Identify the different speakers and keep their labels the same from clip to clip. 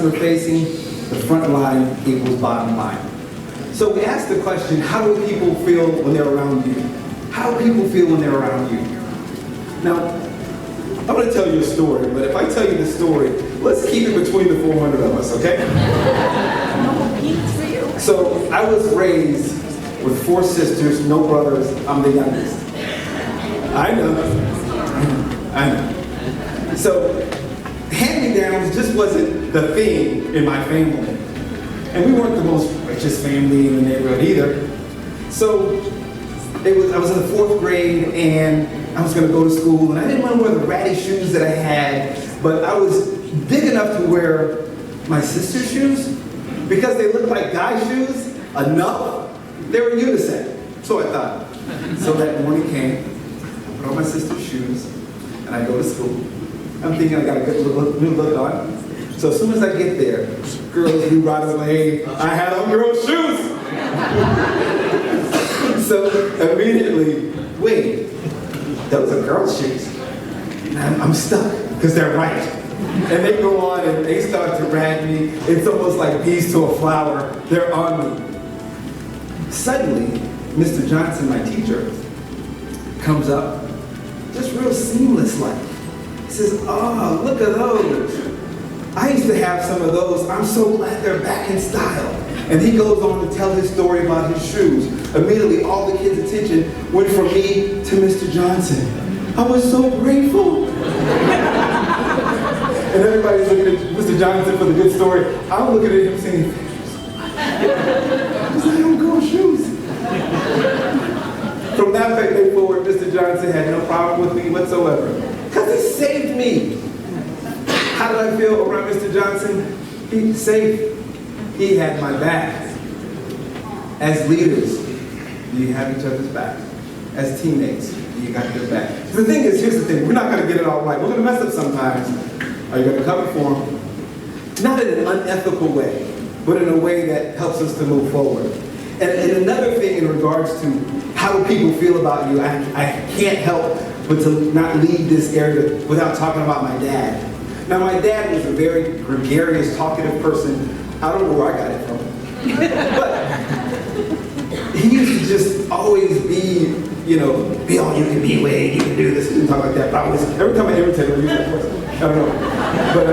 Speaker 1: customer facing, the front line equals bottom line. So we asked the question, how do people feel when they're around you? How do people feel when they're around you? Now, I'm going to tell you a story, but if I tell you the story, let's keep it between the 400 of us, okay? So I was raised with 4 sisters, no brothers. I'm the youngest. I know. So hand-me-downs just wasn't the thing in my family. And we weren't the most richest family in the neighborhood either. So I was in the 4th grade and I was going to go to school, and I didn't want to wear the ratty shoes that I had, but I was big enough to wear my sister's shoes because they looked like guy shoes enough. They were unisex, so I thought. So that morning came, I put on my sister's shoes, and I go to school. I'm thinking I got a good new look on. So as soon as I get there, girls knew right away I had on girls' shoes. So immediately, wait, those are girls' shoes. And I'm stuck, because they're right. And they go on and they start to rag me. It's almost like bees to a flower. They're on me. Suddenly, Mr. Johnson, my teacher, comes up, just real seamless like. He says, oh, look at those. I used to have some of those. I'm so glad they're back in style. And he goes on to tell his story about his shoes. Immediately, all the kids' attention went from me to Mr. Johnson. I was so grateful. And everybody's looking at Mr. Johnson for the good story. I'm looking at him saying, because I don't go shoes. From that day forward, Mr. Johnson had no problem with me whatsoever. Because he saved me. How did I feel around Mr. Johnson? He's safe. He had my back. As leaders, you have each other's back. As teammates, you got their back. The thing is, here's the thing, we're not going to get it all right. We're going to mess up sometimes. Are you going to cover for them? Not in an unethical way, but in a way that helps us to move forward. And another thing in regards to how do people feel about you, I can't help but to not leave this area without talking about my dad. Now, my dad was a very gregarious, talkative person. I don't know where I got it from. But he used to just always be, be all you can be, Wade, you can do this, and talk like that. But every time I irritate him, I use that voice. I don't know. But,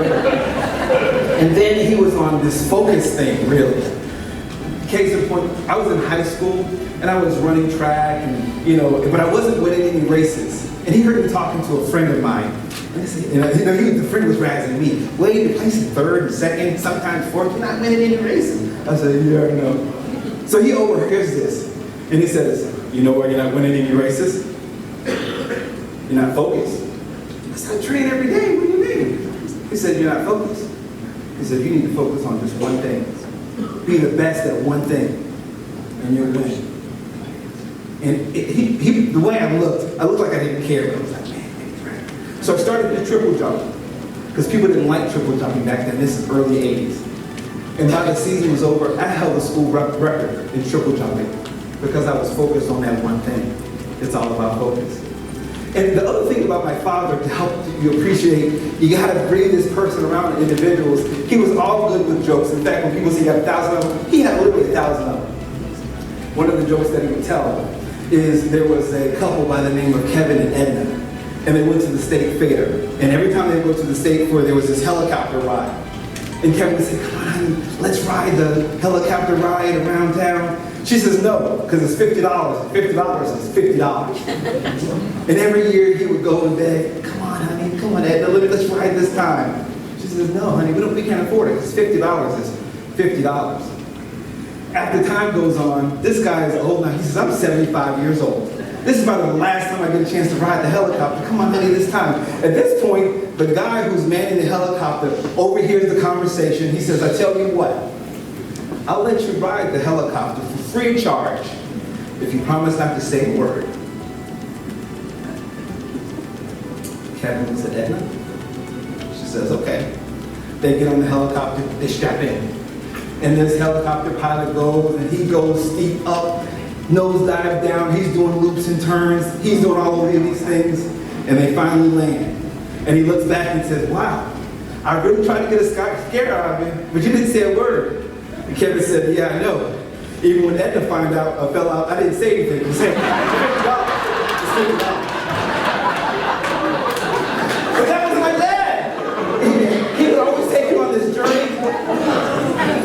Speaker 1: and then he was on this focus thing, really. Case in point, I was in high school, and I was running track, and, but I wasn't winning any races. And he heard me talking to a friend of mine. And the friend was razzing me. Wade, you're placing 3rd and 2nd, sometimes 4th, you're not winning any races. I said, yeah, I know. So he overhears this, and he says, you know why you're not winning any races? You're not focused. I said, I train every day, what do you mean? He said, you're not focused. He said, you need to focus on just one thing. Be the best at one thing, and you'll win. And the way I looked like I didn't care, but I was like, man, he's right. So I started to triple jump, because people didn't like triple jumping back then. This is early 80s. And by the season was over, I held the school record in triple jumping, because I was focused on that one thing. It's all about focus. And the other thing about my father, to help you appreciate, you got to bring this person around individuals. He was all good with jokes. In fact, when people say he had 1,000 of them, he had literally 1,000 of them. One of the jokes that he would tell is there was a couple by the name of Kevin and Edna, and they went to the state fair. And every time they would go to the state fair, there was this helicopter ride. And Kevin would say, come on, honey, let's ride the helicopter ride around town. She says no, because it's $50. $50 is $50. And every year he would go and beg, come on, honey, come on, Edna, let's ride this time. She says, no, honey, we can't afford it, because $50 is $50. After time goes on, this guy is old now. He says, I'm 75 years old. This is probably the last time I get a chance to ride the helicopter. Come on, honey, this time. At this point, the guy who's manning the helicopter overhears the conversation. He says, I tell you what, I'll let you ride the helicopter for free of charge if you promise not to say a word. Kevin looks at Edna. She says, okay. They get on the helicopter, they strap in. And this helicopter pilot goes, and he goes steep up, nosedive down, he's doing loops and turns, he's doing all of these things, and they finally land. And he looks back and says, wow, I really tried to get a scare out of you, but you didn't say a word. And Kevin said, yeah, I know. Even when Edna fell out, I didn't say anything. He said, but that was my dad. He would always take you on this journey,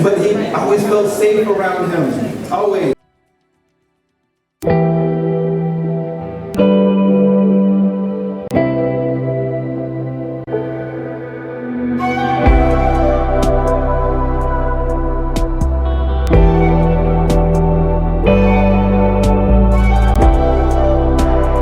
Speaker 1: but he always felt safe around him, always.